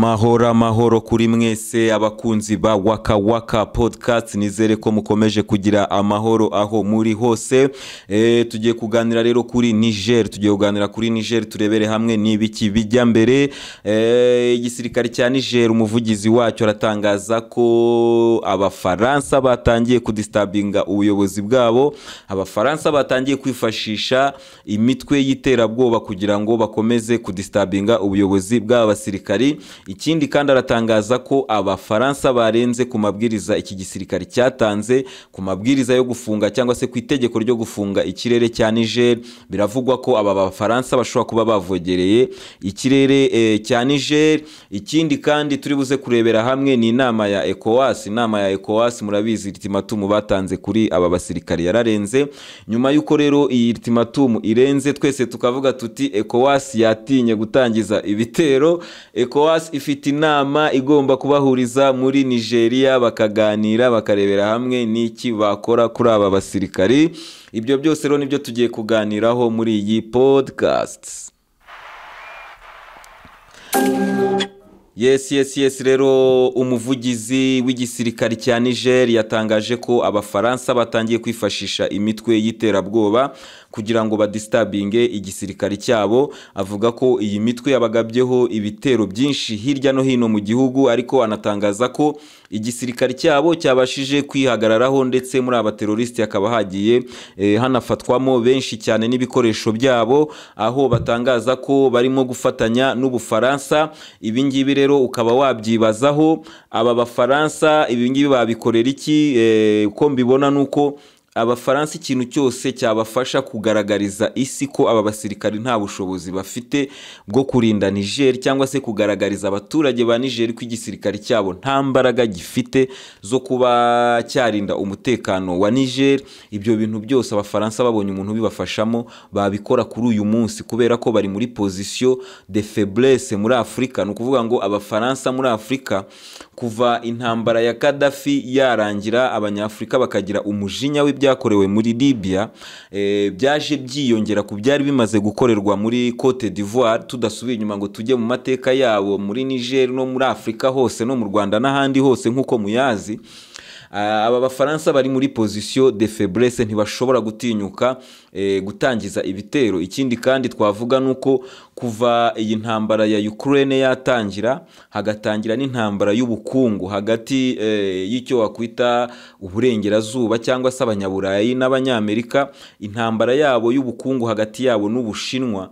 Amahoro kuri mwese abakunzi ba Waka Waka podcast, nizere ko mukomeje kugira amahoro aho muri hose. Tugiye kuganira rero kuri Niger, turebere hamwe n'ibiki bijya mbere. Igisirikare cya Niger, umuvugizi wacyo aratangaza ko abafaransa batangiye kudistabinga ubuyobozi bwabo. Abafaransa batangiye kwifashisha imitwe y'iterabwoba kugira ngo bakomeze kudistabinga ubuyobozi bw'abasirikari. Ikindi kandi aratangaza ko abafaransa barenze ku mabwiriza iki gisirikare cyatanze, ku mabwiriza yo gufunga cyangwa se ku itegeko ryo gufunga ikirere cya Niger. Biravugwa ko aba bafaransa bashobora kuba bavogereye ikirere cya Niger. Ikindi kandi turi buze kurebera hamwe ni inama ya ECOWAS. Murabizi ultimatum batanze kuri aba basirikare yararenze. Nyuma yuko rero iyi ultimatum irenze, twese tukavuga tuti ECOWAS yatinye gutangiza ibitero. ECOWAS ifite inama igomba kubahuriza muri Nigeria, bakaganira bakarebera hamwe n'iki bakora kuri aba basirikari. Ibyo byose rero nibyo tugiye kuganiraho muri iyi podcast. Yes, rero umuvugizi w'igisirikare cya Niger yatangaje ko abafaransa batangiye kwifashisha imitwe y'iterabwoba kugira ngo badistabinge igisirikare cyabo. Avuga ko iyi mitwe yabagabyeho ibitero byinshi hirya no hino mu gihugu, ariko anatangaza ko igisirikare cyabo cyabashije kwihagararaho, ndetse muri aba terroriste akaba hagiye hanafatwamo benshi cyane n'ibikoresho byabo, aho batangaza ko barimo gufatanya n'Ubufaransa. Ibi ngibi rero ukaba wabyibazaho, aba bafaransa ibi ngibi babikorera iki? Uko mbibona nuko abafaransa ikintu cyose cyabafasha kugaragariza isi ko aba basirikari nta bushobozi bafite bwo kurinda Niger, cyangwa se kugaragariza abaturage ba Niger ko igisirikare cyabo nta mbaraga gifite zo kuba cyarinda umutekano wa Niger. Ibyo bintu byose abafaransa babonye umuntu bibafashamo babikora kuri uyu munsi, kubera ko bari muri position de faiblesse muri Afrika. Ni ukuvuga ngo abafaransa muri Afrika, kuva intambara ya Gaddafi yarangira, abanyafrika bakagira umujinya w'ibyakorewe muri Libya, byaje byiyongera ku byari bimaze gukorerwa muri Cote d'Ivoire. Tudasubiye inyuma ngo tujye mu mateka yabo muri Niger no muri Afrika hose no mu Rwanda n'ahandi hose nk'uko muyazi, aba bafaransa bari muri position de faiblesse, ntibashobora gutinyuka gutangiza ibitero. Ikindi kandi twavuga nuko kuva iyi ntambara ya Ukraine yatangira, hagatangira n'intambara y'ubukungu hagati y'icyo wakwita uburengerazuba cyangwa se abanyaburayi n'abanyamerika, intambara yabo y'ubukungu hagati yabo n'Ubushinwa,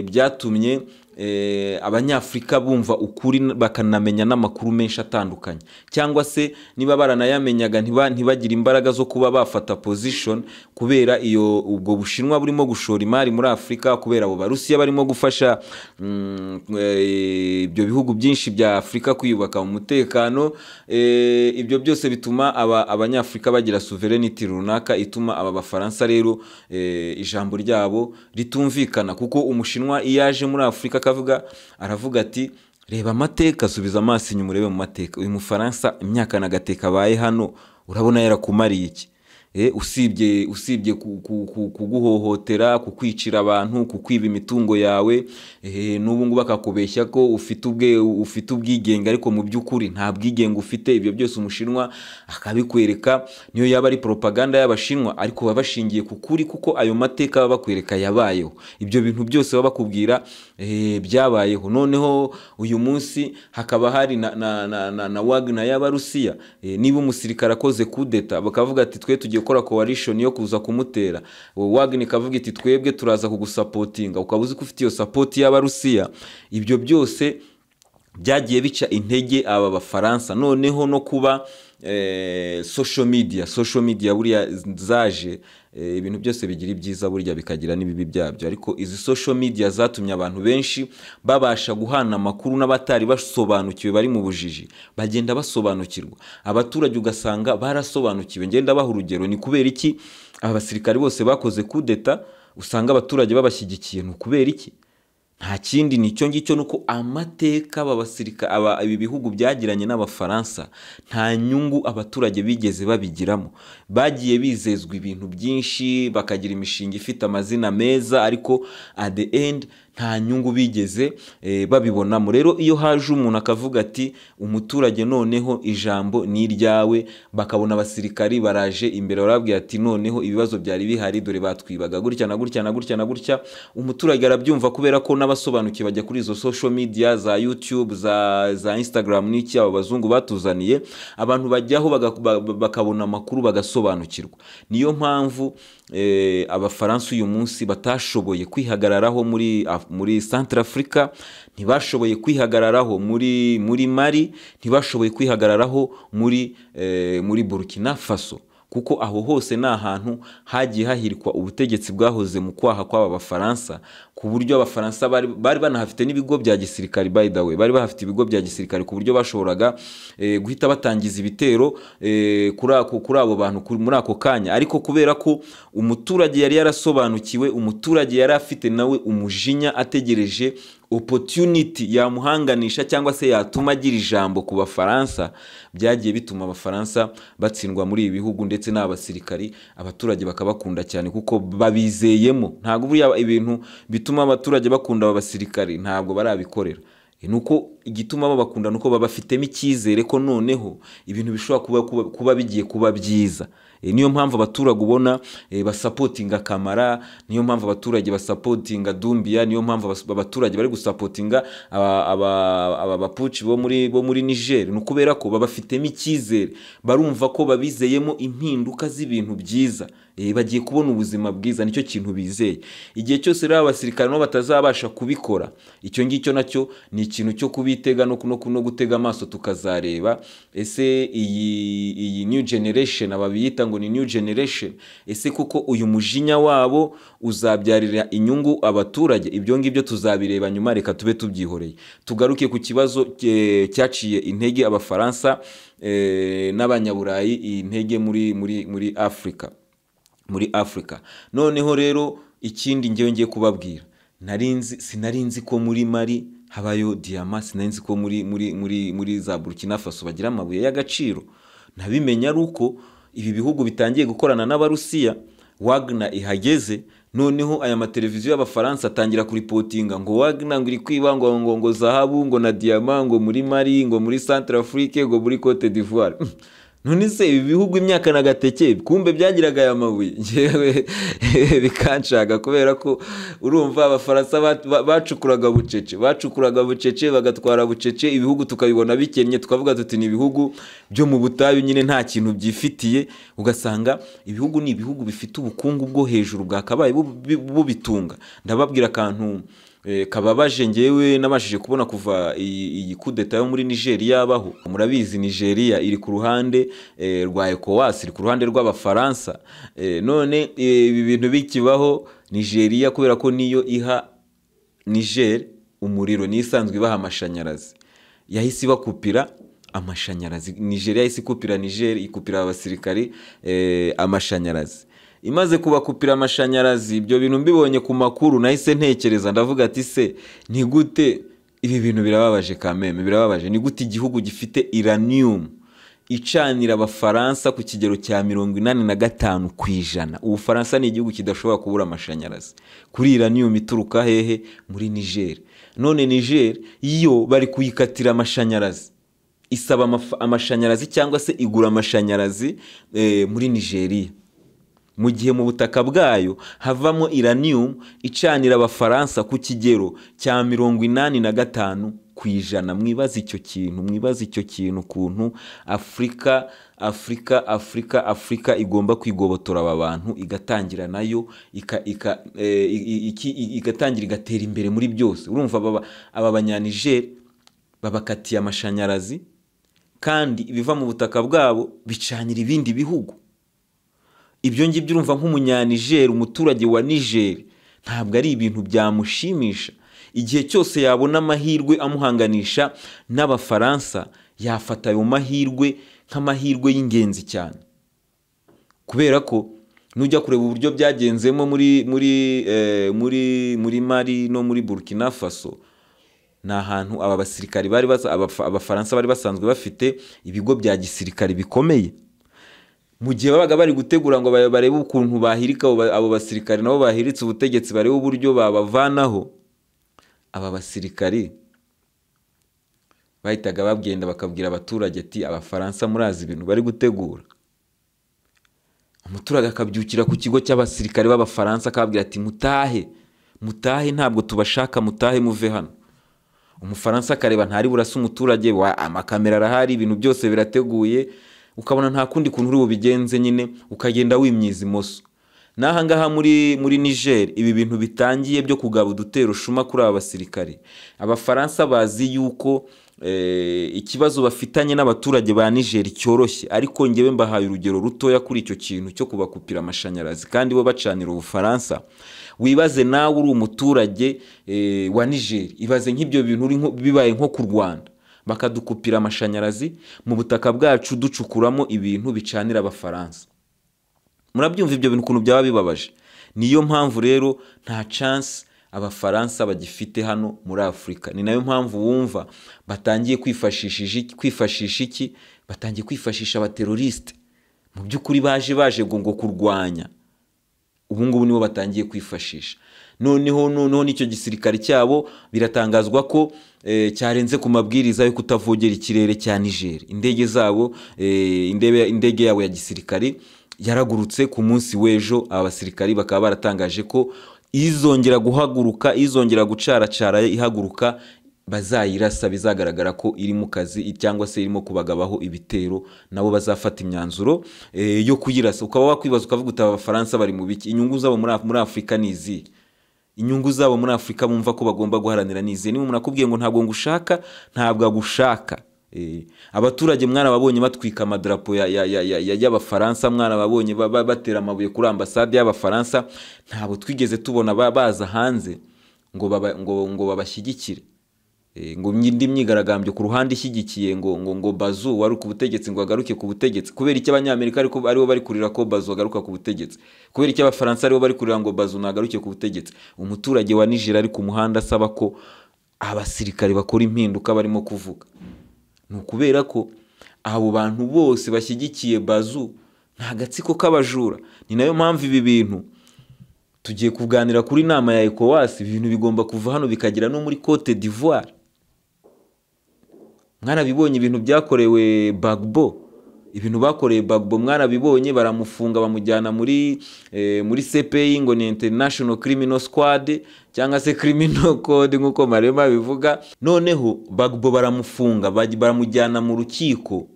byatumye abanyafrika bumva ukuri bakanamenya n'amakuru menshi atandukanye, cyangwa se niba baranayamenyaga ntibagire imbaraga zo kuba bafata position, kubera ubwo Bushinwa burimo gushora imari muri Afrika, kubera abo Barusiya barimo gufasha ibyo bihugu byinshi bya Afrika kwiyubaka mu mutekano. Ibyo byose bituma abanyafrika bagira sovereignty runaka, ituma aba bafaransa rero ijambo ryabo ritumvikana, kuko Umushinwa iyaje muri Afrika aravuga ati reba amateka, subiza amaso inyuma urebe mu mateka, uyu Mufaransa imyaka nagateka abaye hano urabona yarakumariye iki? Usibye kuguhohotera, kukwicira abantu, kukwiba imitungo yawe, n'ubu ngubu bakakubeshya ko ufite ubwigenge, ariko mu by'ukuri nta bwigenge ufite. Ibyo byose Umushinwa akabikwereka, niyo yaba ari propaganda y'Abashinwa, ariko baba bashingiye ku kuri, kuko ayo mateka baba bakwereka yabayeho. Ibyo bintu byose baba bakubwira byabayeho. Noneho uyu munsi hakaba hari na Wagner y'Abarusiya. Niba umusirikare akoze kudeta, bakavuga ati twe tugiye gukora coalition yo kuza kumutera, Wagner ikavuga iti twebwe turaza kugusapotinga, ukaba uzi ko ufite iyo support y'Abarusiya. Ibyo byose byagiye bica intege aba bafaransa. Noneho no kuba social media buriya zaje, ibintu byose bigira ibyiza burya bikagira n'ibibi byabyo, ariko izi social media zatumye abantu benshi babasha guhana amakuru, n'abatari basobanukiwe bari mu bujiji bagenda basobanukirwa. Abaturage ugasanga barasobanukiwe. Ngenda baha urugero, ni kubera iki aba basirikari bose bakoze kudeta usanga abaturage babashyigikiye? Ni kubera iki? Nta kindi, nicyo ngicyo, nuko amateka ibi bihugu byagiranye n'Abafaransa nta nyungu abaturage bigeze babigiramo. Bagiye bizezwa ibintu byinshi, bakagira imishinga ifite amazina meza, ariko at the end nta nyungu bigeze babibonamo. Rero iyo haje umuntu akavuga ati umuturage noneho ijambo ni iryawe, bakabona abasirikari baraje imbere barabwira ati noneho ibibazo byari bihari dore batwibaga gutya na gutya na gutya na gutya, umuturage arabyumva kubera ko n'abasobanukiye bajya kuri izo social media za YouTube za Instagram n'iki abo bazungu batuzaniye, abantu bajyaho bakabona amakuru bagasobanukirwa. Niyo mpamvu abafaransa uyu munsi batashoboye kwihagararaho muri Centrafrica, ntibashoboye kwihagararaho muri Mali, ntibashoboye kwihagararaho muri Burkina Faso, kuko aho hose ni ahantu hagiye hahirikwa ubutegetsi bwahoze mu kwaha kw'aba bafaransa, ku buryo abafaransa bari banahafite n'ibigo bya gisirikare. By the way, bari bahafite ibigo bya gisirikare ku buryo bashoboraga guhita batangiza ibitero kuri abo bantu muri ako kanya. Ariko kubera ko umuturage yari yarasobanukiwe, umuturage yari afite nawe umujinya ategereje opportunity yamuhanganisha cyangwa se yatuma agira ijambo ku bafaransa, byagiye bituma abafaransa batsindwa muri ibi bihugu, ndetse n'abasirikari abaturage bakabakunda cyane kuko babizeyemo. Ntabwo buriya ibintu bituma abaturage bakunda abasirikari ntabwo barabikorera, nuko igituma babakunda nuko babafitemo icyizere ko noneho ibintu bishobora kuba bigiye kuba byiza. Niyo mpamvu abaturage ubona basapotinga Kamara, niyo mpamvu abaturage basapotinga Doumbia, niyo mpamvu abaturage bari gusapotinga abapuci bo muri Niger. Nukubera ko babafitemo icyizere, barumva ko babizeyemo impinduka z'ibintu byiza, bagiye kubona ubuzima bwiza, nicyo kintu bizeye. Igihe cyose rero abasirikare no batazabasha kubikora, icyo ngicyo nacyo ni ikintu cyo kubitega no gutega amaso tukazareba ese iyi new generation ababiyita ngo ni new generation, ese kuko uyu mujinya wabo uzabyarira inyungu abaturage? Ibyo ngibyo tuzabireba nyuma, reka tube tubyihoreye. Tugaruke ku kibazo cyaciye intege abafaransa n'abanyaburayi intege muri Afrika. Noneho rero ikindi ngiye kubabwira, sinarinzi ko muri Mali habayo diamant, sinarinzi ko muri za Burkina Faso bagira amabuye y'agaciro. Nabimenya ari uko ibi bihugu bitangiye gukorana n'Abarusiya, Wagner ihageze, noneho aya mateleviziyo y'abafaransa atangira kuripotinga ngo Wagner ngo iri kwiba ngo zahabu ngo na diamant ngo muri Mali, ngo muri Centrafrique, ngo muri Cote d'Ivoire. None se ibi bihugu imyaka nagateke kumbe byagiraga aya mabuye? Ngewe bikancaga kubera ko urumva abafaransa bacukuraga bucece bagatwara bucece, ibihugu tukabibona bikennye, tukavuga tuti ni ibihugu byo mu butayu nyine nta kintu byifitiye. Ugasanga ibihugu ni ibihugu bifite ubukungu bwo hejuru bwakabaye bubitunga. Ndababwira akantu kababaje ngewe nabashije kubona kuva iyi kudeta yo muri Nigeria yabaho. Murabizi Nigeria iri ku ruhande rwa ECOWAS, iri ku ruhande rw'abafaransa. None ibi bintu bikibaho, Nigeria kubera ko niyo iha Niger umuriro, nisanzwe ibaha amashanyarazi, yahise ibakupira amashanyarazi. Nigeria yahise ikupira Niger, ikupira abasirikari amashanyarazi. Imaze kubakupira amashanyarazi, ibyo bintu mbibonye ku makuru nahise ntekereza, ndavuga ati se ni gute ibi bintu birababaje kameme, birababaje. Ni gute igihugu gifite uranium icanira abafaransa ku kigero cya 85%? Ubufaransa ni igihugu kidashobora kubura amashanyarazi kuri uranium ituruka hehe? Muri Niger. None Niger iyo bari kuyikatira amashanyarazi, isaba amashanyarazi cyangwa se igura amashanyarazi muri Nigeria, mu gihe mu butaka bwayo havamo uranium icanira abafaransa ku kigero cya 85%. Mwibaza icyo kintu kuntu Afrika igomba kwigobotora aba bantu, igatangira nayo igatangira igatera imbere muri byose. Urumva aba banyaniger babakatiye amashanyarazi, kandi ibiva mu butaka bwabo bicanira ibindi bihugu. Ibyo ngibyo urumva nk'umunyaniger, umuturage wa Niger, ntabwo ari ibintu byamushimisha. Igihe cyose yabona amahirwe amuhanganisha n'abafaransa, yafata ayo mahirwe nk'amahirwe y'ingenzi cyane, kubera ko nujya kureba uburyo byagenzemo muri Mali no muri Burkina Faso, na hantu aba basirikari abafaransa bari basanzwe bafite ibigo bya gisirikari bikomeye. Mu gihe babaga bari gutegura ngo barebe ukuntu bahirika abo basirikari nabo bahiritse ubutegetsi, barebe uburyo babavanaho, aba basirikari bahitaga bagenda bakabwira abaturage ati abafaransa murazi ibintu bari gutegura. Umuturage akabyukira ku kigo cy'abasirikare b'abafaransa akababwira ati mutahe ntabwo tubashaka, mutahe muve hano. Umufaransa akareba ntari burasa umuturage, amakamera arahari, ibintu byose birateguye, ukabona nta kundi kuntu uri bubigenze nyine, ukagenda wimyiza imoso. Naha ngaha muri Niger ibi bintu bitangiye byo kugaba udutero shuma kuri aba basirikare, abafaransa bazi yuko ikibazo bafitanye n'abaturage ba Niger cyoroshye, ariko ngewe mbahaye urugero rutoya kuri icyo kintu cyo kubakupira amashanyarazi kandi bo bacanira Ubufaransa. Wibaze nawe uri umuturage wa Niger, ibaze nk'ibyo bintu bibaye nko ku Rwanda bakadukupira amashanyarazi mu butaka bwacu ducukuramo ibintu bicanira abafaransa. Murabyumva ibyo bintu ukuntu byaba bibabaje. Niyo mpamvu rero nta chance abafaransa bagifite hano muri Afrika. Ni nayo mpamvu wumva batangiye kwifashisha iki, batangiye kwifashisha abateroriste. Mu by'ukuri baje ngo kurwanya, ubu ngubu nibo batangiye kwifashisha. Noneho nicyo gisirikare cyabo biratangazwa ko cyarenze ku mabwiriza yo kutavogera ikirere cya Niger. Indege zabo, indege yabo ya gisirikare yaragurutse ku munsi w'ejo. Abasirikari bakaba baratangaje ko izongera guhaguruka, izongera gucaracara ihaguruka, bazayirasa, bizagaragara ko iri mu kazi cyangwa se irimo kubagabaho ibitero, nabo bazafata imyanzuro yo kuyirasa. Ukaba wakwibaza ukavuga uti abafaransa bari mu biki? Inyungu zabo muri Afrika ni izi. Inyungu zabo muri Afrika bumva ko bagomba guharanira ni izi. Niba umuntu akubwiye ngo ntabwo ngushaka, ntabwo agushaka. Abaturage mwana babonye batwika amadarapo y'abafaransa, mwana babonye batera amabuye kuri ambasade y'abafaransa, ntabwo twigeze tubona baza hanze ngo babashyigikire. Ngo indi myigaragambyo ku ruhande ishyigikiye ngo Bazoum wari ku butegetsi ngo agaruke ku butegetsi. Kubera iki abanyamerika aribo bari kurira ko Bazoum agaruka ku butegetsi? Kubera iki abafaransa aribo bari kurira ngo Bazoum nagaruke ku butegetsi? Umuturage wa Niger ari ku muhanda asaba ko abasirikare bakora impinduka barimo kuvuga. Ni ukubera ko abo bantu bose bashyigikiye Bazoum nta gatsiko k'abajura. Ni nayo mpamvu ibi bintu tugiye kuganira kuri nama ya ECOWAS. Ibintu bigomba kuva hano bikagera no muri Cote d'Ivoire. Mwana bibonye ibintu byakorewe Gbagbo, ibintu bakoreye Gbagbo mwana bibonye, baramufunga bamujyana muri CPI ngo ni International Criminal Squad cyangwa se Criminal Code nkuko Marema bivuga. Noneho Gbagbo baramufunga, baramujyana mu rukiko,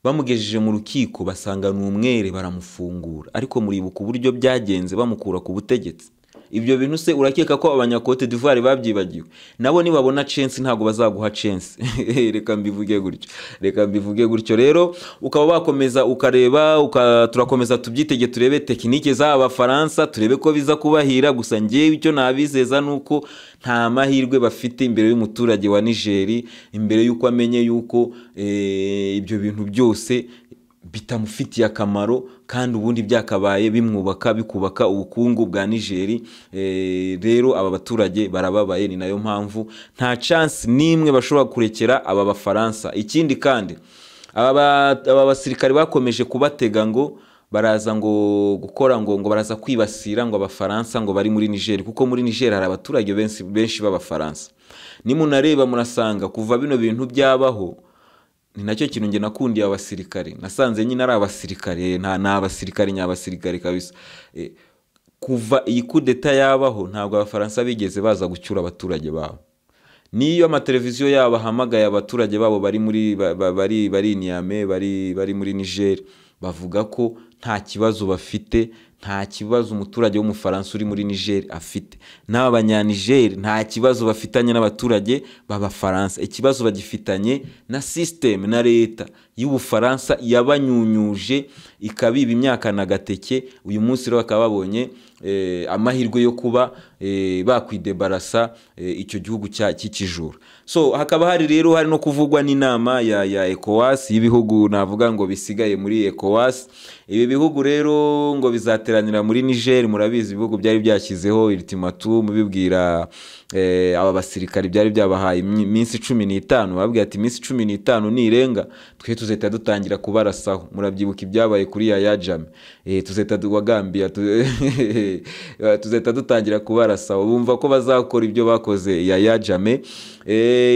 bamugejeje mu rukiko basanga n'umwere, baramufungura. Ariko muribuka uburyo byagenze bamukura ku butegetsi. Ibyo bintu se urakeka ko abanyakote d'Ivoire babyibagiwe? Nabo nibabona chance ntago bazaguha chance. Reka mbivuge gutyo. Rero ukaba bakomeza ukareba, turakomeza tubyitege, turebe tekinike z'aba Faransa, turebe ko biza kubahira. Gusa ngiye icyo nabizeza nuko nta mahirwe bafite imbere y'umuturage wa Niger, imbere yuko amenye yuko ibyo bintu byose bitamufitiye akamaro, kandi ubundi byakabaye bikubaka ubukungu bwa Niger. Rero aba baturage barababaye. Ni nayo mpamvu nta chance nimwe bashobora kurekera aba bafaransa. Ikindi kandi aba basirikare bakomeje kubatega ngo baraza ngo gukora ngo baraza kwibasira ngo abafaransa ngo bari muri Niger, kuko muri Niger hari abaturage benshi b'abafaransa. Nimunareba murasanga kuva bino bintu byabaho, ni nacyo kintu nge nakundiye abasirikare. Nasanze nyine ari abasirikare, nta abasirikare nyabasirikare kabisa. Kuva iyi coup d'etat yabaho ntabwo abafaransa bigeze baza gucyura abaturage babo. Niyo amateleviziyo yabo ahamagaye abaturage babo bari Niamey, bari muri Niger, bavuga ko nta kibazo bafite, nta kibazo umuturage w'umufaransa uri muri Niger afite. N'abanyaniger nta kibazo bafitanye n'abaturage b'abafaransa. Ikibazo bagifitanye na system na leta y'Ubufaransa yabanyunyuje ikabiba imyaka na gateke. Uyu munsi rero bakaba babonye amahirwe yo kuba bakwidebarasa icyo gihugu cy'ikijura. So hakaba hari no kuvugwa n'inama ya ECOWAS y'ibihugu navuga ngo bisigaye muri ECOWAS. ibi bihugu rero ngo bizateranira muri Niger. Murabizi ibihugu byari byashyizeho ultimatum bibwira aba basirikari byari byabahaye iminsi 15, babwiye ati iminsi 15 nirenga twe tuzahita dutangira kubarasaho. Murabyibuka ibyabaye kuri Yahya Jammeh, tuzahita wagambia tuzahita dutangira kubarasaho. Bumva ko bazakora ibyo bakoze Yahya Jammeh.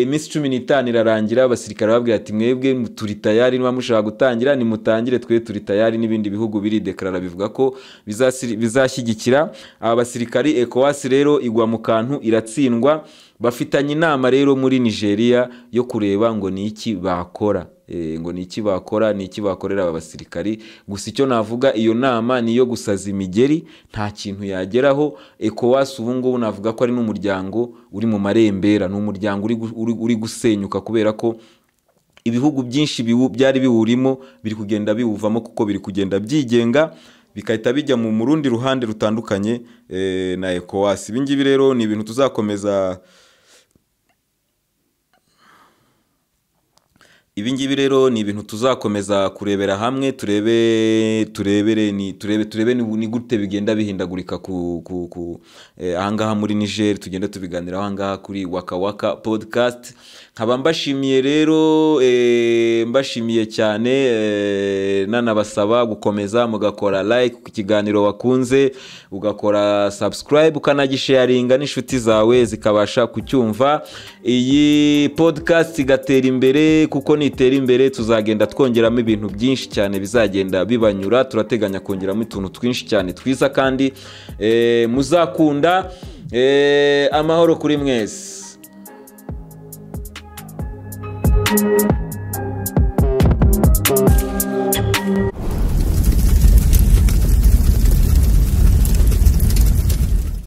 Iminsi 15 irarangira, abasirikare babwiye ati mwebwe turi tayari, niba mushaka gutangira nimutangire, twe turi tayari. N'ibindi bihugu biri declara bivuga ko bizashyigikira aba basirikari. ECOWAS rero igwa mu kantu iratsindwa. Bafitanye inama rero muri Nigeria yo kureba ngo ni iki bakora, ngo ni iki bakora, ni iki bakorera aba basirikari. Gusa icyo navuga, iyo nama niyo gusaza imigeri, nta kintu yageraho. ECOWAS ubu ngubu navuga ko ari n'umuryango uri mu marembera, ni umuryango uri gusenyuka, kubera ko ibihugu byinshi byari biwurimo biri kugenda biwuvamo, kuko biri kugenda byigenga bikahita bijya mu rundi ruhande rutandukanye na ECOWAS. Ibi ngibi rero ni ibintu tuzakomeza kurebera hamwe, turebe ni gute bigenda bihindagurika ahangaha muri Niger. Tugenda tubiganira ahangaha kuri Waka Waka podcast. Nkaba mbashimiye rero, mbashimiye cyane, nanabasaba gukomeza mugakora like ku kiganiro wakunze, ugakora subscribe, ukanagisharinga n'inshuti zawe zikabasha kucyumva. Iyi podcast igatera imbere, kuko nitera imbere tuzagenda twongeramo ibintu byinshi cyane bizagenda bibanyura. Turateganya kongeramo utuntu twinshi cyane twiza kandi muzakunda. Amahoro kuri mwese.